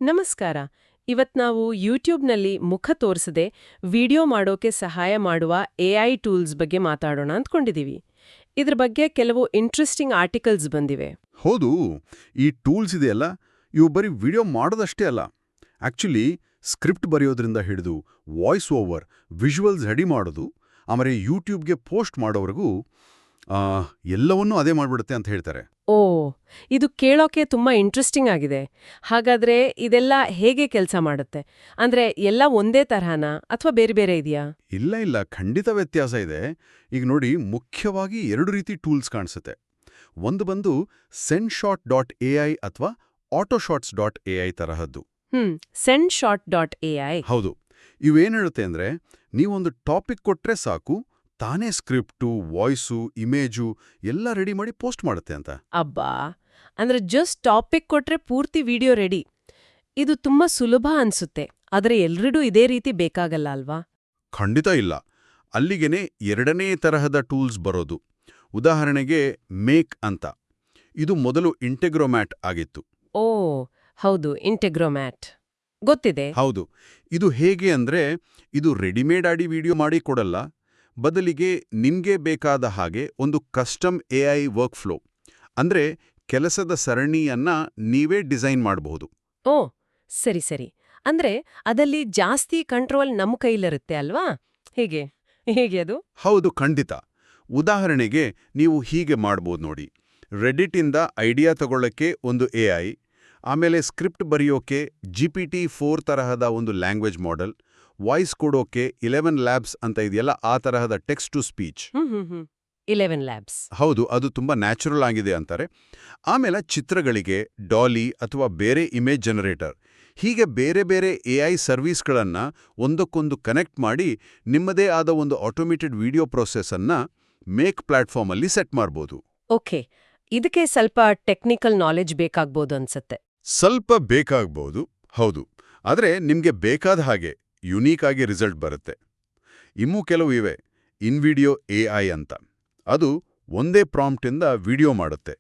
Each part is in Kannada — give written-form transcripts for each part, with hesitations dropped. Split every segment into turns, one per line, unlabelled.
ನಮಸ್ಕಾರ. ಇವತ್ ನಾವು ಯೂಟ್ಯೂಬ್ನಲ್ಲಿ ಮುಖ ತೋರಿಸದೆ ವಿಡಿಯೋ ಮಾಡೋಕೆ ಸಹಾಯ ಮಾಡುವ ಎಐ ಟೂಲ್ಸ್ ಬಗ್ಗೆ ಮಾತಾಡೋಣ ಅಂದ್ಕೊಂಡಿದೀವಿ. ಇದ್ರ ಬಗ್ಗೆ ಕೆಲವು ಇಂಟ್ರೆಸ್ಟಿಂಗ್ ಆರ್ಟಿಕಲ್ಸ್ ಬಂದಿವೆ.
ಹೌದು, ಈ ಟೂಲ್ಸ್ ಇದೆಯಲ್ಲ, ಇವು ಬರೀ ವಿಡಿಯೋ ಮಾಡೋದಷ್ಟೇ ಅಲ್ಲ. ಆಕ್ಚುಲಿ ಸ್ಕ್ರಿಪ್ಟ್ ಬರೆಯೋದ್ರಿಂದ ಹಿಡಿದು ವಾಯ್ಸ್ ಓವರ್, ವಿಜುವಲ್ಸ್ ರೆಡಿ ಮಾಡೋದು, ಆಮೇಲೆ ಯೂಟ್ಯೂಬ್ಗೆ ಪೋಸ್ಟ್ ಮಾಡೋವರೆಗೂ ಎಲ್ಲವನ್ನೂ ಅದೇ ಮಾಡ್ಬಿಡುತ್ತೆ ಅಂತ ಹೇಳ್ತಾರೆ.
ಓ, ಇದು ಕೇಳೋಕೆ ತುಂಬಾ ಇಂಟ್ರೆಸ್ಟಿಂಗ್ ಆಗಿದೆ. ಹಾಗಾದ್ರೆ ಇದೆಲ್ಲ ಹೇಗೆ ಕೆಲಸ ಮಾಡುತ್ತೆ? ಅಂದ್ರೆ ಎಲ್ಲ ಒಂದೇ ತರಹನಾ ಅಥವಾ ಬೇರೆ ಬೇರೆ ಇದೆಯಾ?
ಇಲ್ಲ, ಖಂಡಿತ ವ್ಯತ್ಯಾಸ ಇದೆ. ಈಗ ನೋಡಿ, ಮುಖ್ಯವಾಗಿ 2 ರೀತಿ ಟೂಲ್ಸ್ ಕಾಣಿಸುತ್ತೆ. ಒಂದು ಬಂದು SendShot.ai ಅಥವಾ AutoShots.ai ತರಹದ್ದು.
SendShot.ai.
ಹೌದು, ಇವೇನ್ ಹೇಳುತ್ತೆ ಅಂದ್ರೆ, ನೀವೊಂದು ಟಾಪಿಕ್ ಕೊಟ್ರೆ ಸಾಕು, ತಾನೇ ಸ್ಕ್ರಿಪ್ಟು, ವಾಯ್ಸು, ಇಮೇಜು ಎಲ್ಲ ರೆಡಿ ಮಾಡಿ ಪೋಸ್ಟ್ ಮಾಡುತ್ತೆ ಅಂತ.
ಅಬ್ಬಾ, ಅಂದ್ರೆ ಜಸ್ಟ್ ಟಾಪಿಕ್ ಕೊಟ್ರೆ ಪೂರ್ತಿ ವಿಡಿಯೋ ರೆಡಿ. ಇದು ತುಂಬಾ ಸುಲಭ ಅನ್ಸುತ್ತೆ. ಆದ್ರೆ ಎಲ್ರಿಗೂ ಇದೇ ರೀತಿ ಬೇಕಾಗಲ್ಲ ಅಲ್ವಾ?
ಖಂಡಿತ ಇಲ್ಲ. ಅಲ್ಲಿಗೆನೆ 2ನೇ ತರಹದ ಟೂಲ್ಸ್ ಬರೋದು. ಉದಾಹರಣೆಗೆ ಮೇಕ್ ಅಂತ. ಇದು ಮೊದಲು ಇಂಟೆಗ್ರೊಮ್ಯಾಟ್ ಆಗಿತ್ತು.
ಓ ಹೌದು, ಇಂಟೆಗ್ರೊಮ್ಯಾಟ್ ಗೊತ್ತಿದೆ.
ಹೌದು, ಇದು ಹೇಗೆ ಅಂದ್ರೆ, ಇದು ರೆಡಿಮೇಡ್ ಆಡಿ ವಿಡಿಯೋ ಮಾಡಿ ಕೊಡಲ್ಲ. ಬದಲಿಗೆ ನಿಮ್ಗೆ ಬೇಕಾದ ಹಾಗೆ ಒಂದು ಕಸ್ಟಮ್ ಎಐ ವರ್ಕ್ ಫ್ಲೋ, ಅಂದ್ರೆ ಕೆಲಸದ ಸರಣಿಯನ್ನ ನೀವೇ ಡಿಸೈನ್ ಮಾಡಬಹುದು.
ಓ ಸರಿ. ಅಂದ್ರೆ ಅದಲ್ಲಿ ಜಾಸ್ತಿ ಕಂಟ್ರೋಲ್ ನಮ್ಮ ಕೈಲಿರುತ್ತೆ ಅಲ್ವಾ? ಹೇಗೆ ಅದು?
ಹೌದು, ಖಂಡಿತ. ಉದಾಹರಣೆಗೆ ನೀವು ಹೀಗೆ ಮಾಡ್ಬೋದು ನೋಡಿ. ರೆಡಿಟಿಂದ ಐಡಿಯಾ ತಗೊಳ್ಳಕ್ಕೆ ಒಂದು ಎಐ, ಆಮೇಲೆ ಸ್ಕ್ರಿಪ್ಟ್ ಬರೆಯೋಕೆ GPT-4 ತರಹದ ಒಂದು ಲ್ಯಾಂಗ್ವೇಜ್ ಮಾಡೆಲ್, ವಾಯ್ಸ್ ಕೊಡೋಕೆ 11 ಲ್ಯಾಬ್ಸ್ ಅಂತ ಇದೆಯಲ್ಲ, ಆ ತರಹದ ಟೆಕ್ಸ್ಟ್ ಟು ಸ್ಪೀಚ್.
11 ಲ್ಯಾಬ್ಸ್.
ಹೌದು, ಅದು ತುಂಬಾ ನ್ಯಾಚುರಲ್ ಆಗಿದೆ ಅಂತಾರೆ. ಆಮೇಲೆ ಚಿತ್ರಗಳಿಗೆ ಡಾಲಿ ಅಥವಾ ಬೇರೆ ಇಮೇಜ್ ಜನರೇಟರ್, ಹೀಗೆ ಬೇರೆ ಬೇರೆ ಎಐ ಸರ್ವೀಸ್ಗಳನ್ನ ಒಂದಕ್ಕೊಂದು ಕನೆಕ್ಟ್ ಮಾಡಿ ನಿಮ್ಮದೇ ಆದ ಒಂದು ಆಟೋಮೇಟೆಡ್ ವಿಡಿಯೋ ಪ್ರೊಸೆಸ್ ಅನ್ನ ಮೇಕ್ ಪ್ಲಾಟ್ಫಾರ್ಮ್ ಅಲ್ಲಿ ಸೆಟ್ ಮಾಡ್ಬೋದು.
ಓಕೆ, ಇದಕ್ಕೆ ಸ್ವಲ್ಪ ಟೆಕ್ನಿಕಲ್ ನಾಲೆಜ್ ಬೇಕಾಗ್ಬೋದು ಅನ್ಸತ್ತೆ.
ಸ್ವಲ್ಪ ಬೇಕಾಗ್ಬೋದು, ಹೌದು. ಆದರೆ ನಿಮ್ಗೆ ಬೇಕಾದ ಹಾಗೆ ಯುನೀಕ್ ಆಗಿ ರಿಸಲ್ಟ್ ಬರುತ್ತೆ. ಇನ್ನೂ ಕೆಲವು ಇವೆ. ಇನ್ವಿಡಿಯೋ ಎಐ ಅಂತ. ಅದು ಒಂದೇ ಪ್ರಾಂಪ್ಟಿಂದ ವಿಡಿಯೋ ಮಾಡುತ್ತೆ.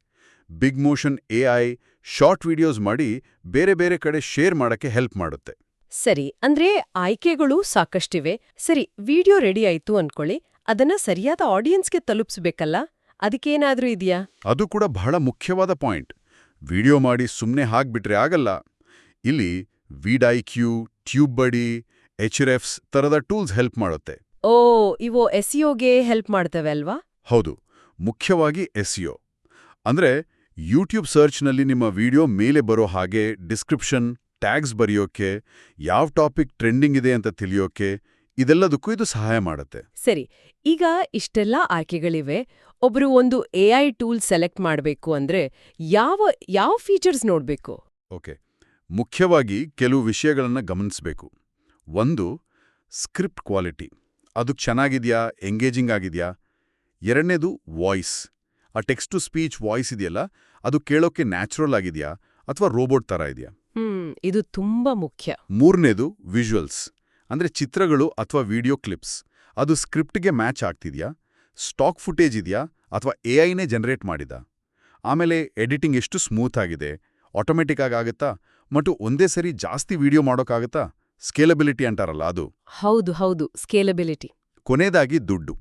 Big motion AI short videos ಮಾಡಿ ಬೇರೆ ಬೇರೆ ಕಡೆ ಶೇರ್ ಮಾಡಕ್ಕೆ ಹೆಲ್ಪ್ ಮಾಡುತ್ತೆ.
ಸರಿ, ಅಂದ್ರೆ ಆಯ್ಕೆಗಳು ಸಾಕಷ್ಟಿವೆ. ಸರಿ, ವಿಡಿಯೋ ರೆಡಿ ಆಯ್ತು ಅನ್ಕೊಳ್ಳಿ, ಅದನ್ನ ಸರಿಯಾದ ಆಡಿಯನ್ಸ್ಗೆ ತಲುಪಿಸ್ಬೇಕಲ್ಲ, ಅದಕ್ಕೇನಾದ್ರೂ ಇದೆಯಾ?
ಅದು ಕೂಡ ಬಹಳ ಮುಖ್ಯವಾದ ಪಾಯಿಂಟ್. ವಿಡಿಯೋ ಮಾಡಿ ಸುಮ್ಮನೆ ಹಾಕ್ಬಿಟ್ರೆ ಆಗಲ್ಲ. ಇಲ್ಲಿ ವಿಡೈಕ್ಯೂ, ಟ್ಯೂಬ್ಬಡಿ, HREFs ತರದ ಟೂಲ್ಸ್ ಹೆಲ್ಪ್ ಮಾಡುತ್ತೆ.
ಓ, ಇವು SEOಗೆ ಹೆಲ್ಪ್ ಮಾಡ್ತವೆ ಅಲ್ವಾ?
ಹೌದು, ಮುಖ್ಯವಾಗಿ SEO. ಅಂದ್ರೆ ಯೂಟ್ಯೂಬ್ ಸರ್ಚ್ನಲ್ಲಿ ನಿಮ್ಮ ವಿಡಿಯೋ ಮೇಲೆ ಬರೋ ಹಾಗೆ ಡಿಸ್ಕ್ರಿಪ್ಷನ್, ಟ್ಯಾಗ್ಸ್ ಬರೆಯೋಕೆ, ಯಾವ ಟಾಪಿಕ್ ಟ್ರೆಂಡಿಂಗ್ ಇದೆ ಅಂತ ತಿಳಿಯೋಕೆ, ಇದೆಲ್ಲದಕ್ಕೂ ಇದು ಸಹಾಯ ಮಾಡುತ್ತೆ.
ಸರಿ, ಈಗ ಇಷ್ಟೆಲ್ಲ ಆಯ್ಕೆಗಳಿವೆ. ಒಬ್ರು ಒಂದು ಎಐ ಟೂಲ್ ಸೆಲೆಕ್ಟ್ ಮಾಡಬೇಕು ಅಂದ್ರೆ ಯಾವ ಫೀಚರ್ಸ್ ನೋಡ್ಬೇಕು?
ಓಕೆ, ಮುಖ್ಯವಾಗಿ ಕೆಲವು ವಿಷಯಗಳನ್ನ ಗಮನಿಸಬೇಕು. ಒಂದು, ಸ್ಕ್ರಿಪ್ಟ್ ಕ್ವಾಲಿಟಿ. ಅದು ಚೆನ್ನಾಗಿದೆಯಾ, ಎಂಗೇಜಿಂಗ್ ಆಗಿದೆಯಾ? 2ನೇದು ವಾಯ್ಸ್. ಆ ಟೆಕ್ಸ್ಟ್ ಟು ಸ್ಪೀಚ್ ವಾಯ್ಸ್ ಇದೆಯಲ್ಲ, ಅದು ಕೇಳೋಕೆ ನ್ಯಾಚುರಲ್ ಆಗಿದೆಯಾ ಅಥವಾ ರೋಬೋಟ್ ತರ ಇದೆಯಾ?
ಇದು ತುಂಬಾ ಮುಖ್ಯ.
3ನೇದು ವಿಜುವಲ್ಸ್, ಅಂದ್ರೆ ಚಿತ್ರಗಳು ಅಥವಾ ವಿಡಿಯೋ ಕ್ಲಿಪ್ಸ್. ಅದು ಸ್ಕ್ರಿಪ್ಟ್ಗೆ ಮ್ಯಾಚ್ ಆಗ್ತಿದ್ಯಾ, ಸ್ಟಾಕ್ ಫುಟೇಜ್ ಇದೆಯಾ ಅಥವಾ ಎಐನೇ ಜನರೇಟ್ ಮಾಡಿದ? ಆಮೇಲೆ ಎಡಿಟಿಂಗ್ ಎಷ್ಟು ಸ್ಮೂತ್ ಆಗಿದೆ, ಆಟೋಮೆಟಿಕ್ ಆಗುತ್ತಾ ಮತ್ತು ಒಂದೇ ಸರಿ ಜಾಸ್ತಿ ವಿಡಿಯೋ ಮಾಡೋಕ್ಕಾಗತ್ತಾ? ಸ್ಕೇಲಬಿಲಿಟಿ ಅಂತಾರಲ್ಲ ಅದು.
ಹೌದು, ಸ್ಕೇಲಬಿಲಿಟಿ.
ಕೊನೆಯದಾಗಿ ದುಡ್ಡು.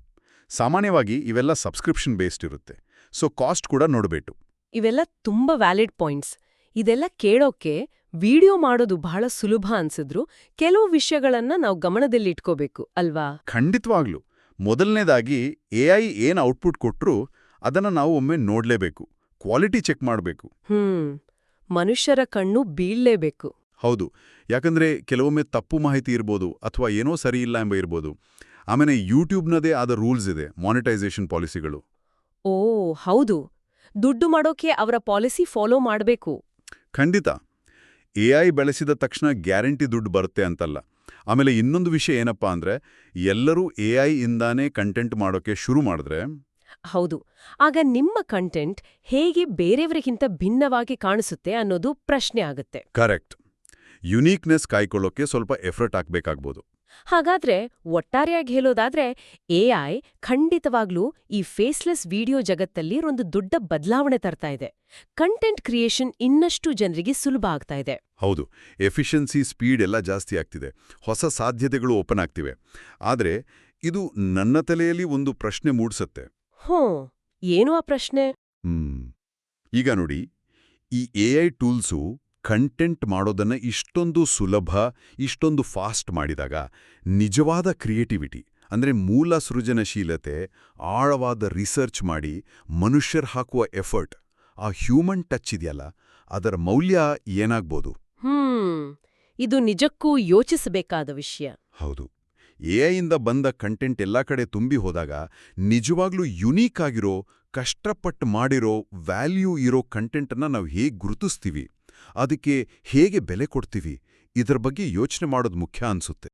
ಸಾಮಾನ್ಯವಾಗಿ ಇವೆಲ್ಲ ಸಬ್ಸ್ಕ್ರಿಪ್ಷನ್ ಬೇಸ್ಡ್ ಇರುತ್ತೆ, ಸೊ ಕಾಸ್ಟ್ ಕೂಡ ನೋಡಬೇಕು.
ಇವೆಲ್ಲ ತುಂಬಾ ವ್ಯಾಲಿಡ್ ಪಾಯಿಂಟ್ಸ್. ಇದೆಲ್ಲ ಕೇಳೋಕೆ ವಿಡಿಯೋ ಮಾಡೋದು ಬಹಳ ಸುಲಭ ಅನ್ಸಿದ್ರು ಕೆಲವು ವಿಷಯಗಳನ್ನ ನಾವು ಗಮನದಲ್ಲಿ ಇಟ್ಕೋಬೇಕು ಅಲ್ವಾ?
ಖಂಡಿತವಾಗ್ಲು. ಮೊದಲನೇದಾಗಿ ಎಐ ಏನ್ ಔಟ್ಪುಟ್ ಕೊಟ್ರೂ ಅದನ್ನ ನಾವು ಒಮ್ಮೆ ನೋಡ್ಲೇಬೇಕು, ಕ್ವಾಲಿಟಿ ಚೆಕ್ ಮಾಡಬೇಕು.
ಮನುಷ್ಯರ ಕಣ್ಣು ಬೀಳ್ಲೇಬೇಕು.
ಹೌದು, ಯಾಕಂದ್ರೆ ಕೆಲವೊಮ್ಮೆ ತಪ್ಪು ಮಾಹಿತಿ ಇರ್ಬೋದು ಅಥವಾ ಏನೋ ಸರಿ ಇಲ್ಲ ಎಂಬ ಇರ್ಬೋದು. ಆಮೇಲೆ ಯೂಟ್ಯೂಬ್ನದೇ ಆದ ರೂಲ್ಸ್ ಇದೆ, ಮಾನಿಟೈಸೇಷನ್ ಪಾಲಿಸಿಗಳು.
ಓ ಹೌದು, ದುಡ್ಡು ಮಾಡೋಕೆ ಅವರ ಪಾಲಿಸಿ ಫಾಲೋ ಮಾಡಬೇಕು.
ಖಂಡಿತ. ಎಐ ಬೆಳೆಸಿದ ತಕ್ಷಣ ಗ್ಯಾರಂಟಿ ದುಡ್ಡು ಬರುತ್ತೆ ಅಂತಲ್ಲ. ಆಮೇಲೆ ಇನ್ನೊಂದು ವಿಷಯ ಏನಪ್ಪಾ ಅಂದ್ರೆ, ಎಲ್ಲರೂ ಎಐ ಇಂದಾನೇ ಕಂಟೆಂಟ್ ಮಾಡೋಕೆ ಶುರು ಮಾಡಿದ್ರೆ,
ಹೌದು, ಆಗ ನಿಮ್ಮ ಕಂಟೆಂಟ್ ಹೇಗೆ ಬೇರೆಯವರಿಗಿಂತ ಭಿನ್ನವಾಗಿ ಕಾಣಿಸುತ್ತೆ ಅನ್ನೋದು ಪ್ರಶ್ನೆ ಆಗುತ್ತೆ.
ಕರೆಕ್ಟ್. ಯುನೀಕ್ನೆಸ್ ಕಾಯ್ಕೊಳ್ಳೋಕೆ ಸ್ವಲ್ಪ ಎಫರ್ಟ್ ಹಾಕ್ಬೇಕಾಗ್ಬೋದು.
ಹಾಗಾದ್ರೆ ಒಟ್ಟಾರೆಯಾಗಿ ಹೇಳೋದಾದ್ರೆ ಎಐ ಖಂಡಿತವಾಗ್ಲೂ ಈ ಫೇಸ್ಲೆಸ್ ವಿಡಿಯೋ ಜಗತ್ತಲ್ಲಿ ಒಂದು ದೊಡ್ಡ ಬದಲಾವಣೆ ತರ್ತಾ ಇದೆ. ಕಂಟೆಂಟ್ ಕ್ರಿಯೇಷನ್ ಇನ್ನಷ್ಟು ಜನರಿಗೆ ಸುಲಭ ಆಗ್ತಾ ಇದೆ.
ಹೌದು, ಎಫಿಷಿಯನ್ಸಿ, ಸ್ಪೀಡ್ ಎಲ್ಲ ಜಾಸ್ತಿ ಆಗ್ತಿದೆ. ಹೊಸ ಸಾಧ್ಯತೆಗಳು ಓಪನ್ ಆಗ್ತಿವೆ. ಆದರೆ ಇದು ನನ್ನ ತಲೆಯಲ್ಲಿ ಒಂದು ಪ್ರಶ್ನೆ ಮೂಡಿಸುತ್ತೆ.
ಏನು ಆ ಪ್ರಶ್ನೆ?
ಈಗ ನೋಡಿ, ಈ ಎಐ ಟೂಲ್ಸು ಕಂಟೆಂಟ್ ಮಾಡೋದನ್ನ ಇಷ್ಟೊಂದು ಸುಲಭ, ಇಷ್ಟೊಂದು ಫಾಸ್ಟ್ ಮಾಡಿದಾಗ ನಿಜವಾದ ಕ್ರಿಯೇಟಿವಿಟಿ ಅಂದ್ರೆ ಮೂಲ ಸೃಜನಶೀಲತೆ, ಆಳವಾದ ರಿಸರ್ಚ್ ಮಾಡಿ ಮನುಷ್ಯರ್ ಹಾಕುವ ಎಫರ್ಟ್, ಆ ಹ್ಯೂಮನ್ ಟಚ್ ಇದೆಯಲ್ಲ, ಅದರ ಮೌಲ್ಯ ಏನಾಗ್ಬೋದು?
ಇದು ನಿಜಕ್ಕೂ ಯೋಚಿಸಬೇಕಾದ ವಿಷಯ.
ಹೌದು, ಎಐಯಿಂದ ಬಂದ ಕಂಟೆಂಟ್ ಎಲ್ಲ ಕಡೆ ತುಂಬಿ ಹೋದಾಗ ನಿಜವಾಗ್ಲೂ ಯುನೀಕ್ ಆಗಿರೋ, ಕಷ್ಟಪಟ್ಟು ಮಾಡಿರೋ, ವ್ಯಾಲ್ಯೂ ಇರೋ ಕಂಟೆಂಟನ್ನ ನಾವು ಹೇಗೆ ಗುರುತಿಸ್ತೀವಿ, ಅದಕ್ಕೆ ಹೇಗೆ ಬೆಲೆ ಕೊಡ್ತೀವಿ, ಇದರ ಬಗ್ಗೆ ಯೋಚನೆ ಮಾಡೋದು ಮುಖ್ಯ ಅನ್ಸುತ್ತೆ.